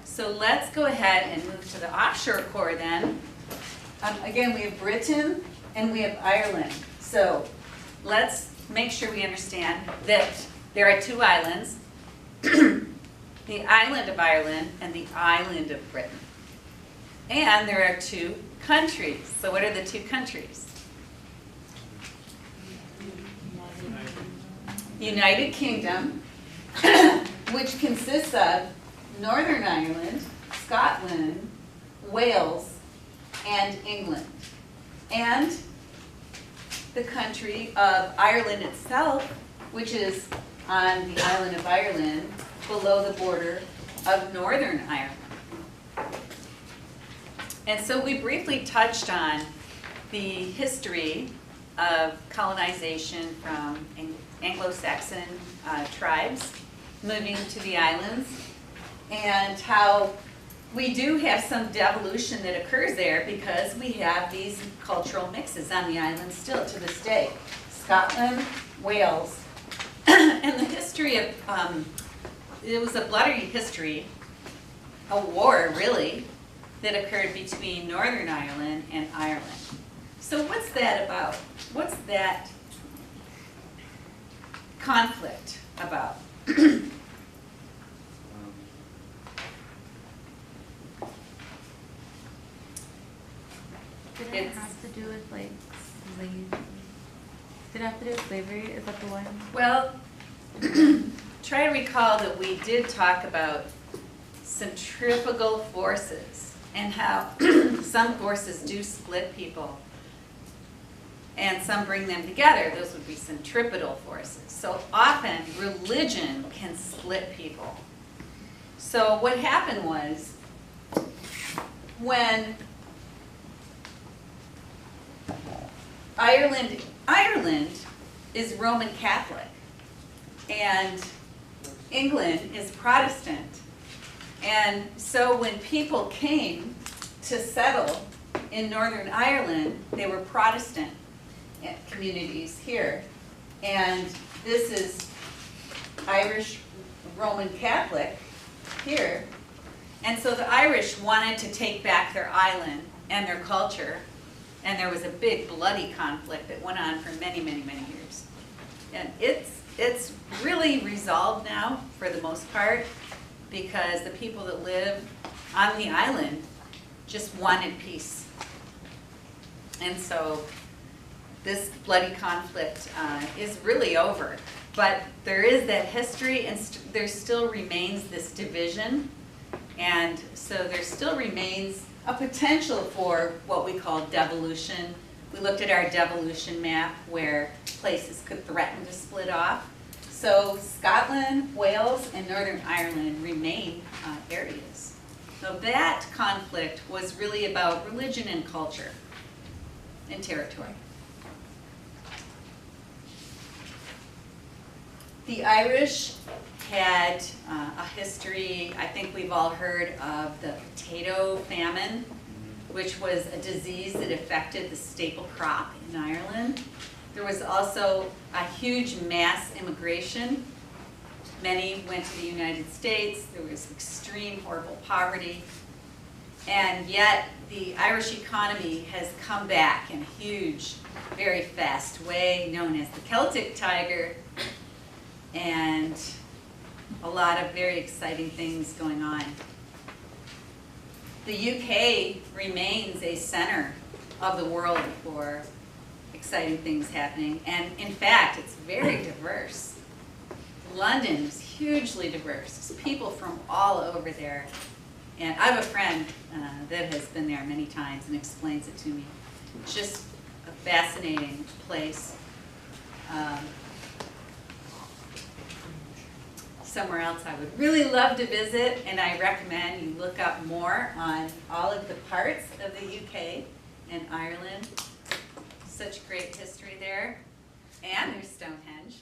So let's go ahead and move to the offshore core then. Again, we have Britain and we have Ireland. So let's make sure we understand that there are two islands, the island of Ireland and the island of Britain. And there are two countries. So what are the two countries? United Kingdom, which consists of Northern Ireland, Scotland, Wales, and England. And the country of Ireland itself, which is on the island of Ireland, below the border of Northern Ireland. And so we briefly touched on the history of colonization from Anglo-Saxon tribes moving to the islands, and how we do have some devolution that occurs there because we have these cultural mixes on the island still to this day. Scotland, Wales, and the history of, it was a bloody history, a war really, that occurred between Northern Ireland and Ireland. So what's that about? What's that conflict about? Did it have to do with like slavery? Did it have to do with slavery? Is that the one? Well, try to recall that we did talk about centrifugal forces and how some forces do split people and some bring them together. Those would be centripetal forces. So often religion can split people. So what happened was when Ireland is Roman Catholic and England is Protestant. And so when people came to settle in Northern Ireland, they were Protestant communities here. And this is Irish Roman Catholic here. And so the Irish wanted to take back their island and their culture. And there was a big bloody conflict that went on for many, many, many years. And it's really resolved now for the most part because the people that live on the island just wanted peace. And so this bloody conflict is really over. But there is that history and there still remains this division. And so there still remains a potential for what we call devolution. We looked at our devolution map where places could threaten to split off. So Scotland, Wales, and Northern Ireland remain areas. So that conflict was really about religion and culture and territory. The Irish had a history, I think we've all heard of the potato famine, which was a disease that affected the staple crop in Ireland. There was also a huge mass immigration. Many went to the United States. There was extreme, horrible poverty. And yet the Irish economy has come back in a huge, very fast way, known as the Celtic Tiger, and a lot of very exciting things going on. The UK remains a center of the world for exciting things happening, and in fact, it's very diverse. London is hugely diverse. There's people from all over there. And I have a friend that has been there many times and explains it to me. It's just a fascinating place. Somewhere else I would really love to visit, and I recommend you look up more on all of the parts of the UK and Ireland. Such great history there. And there's Stonehenge.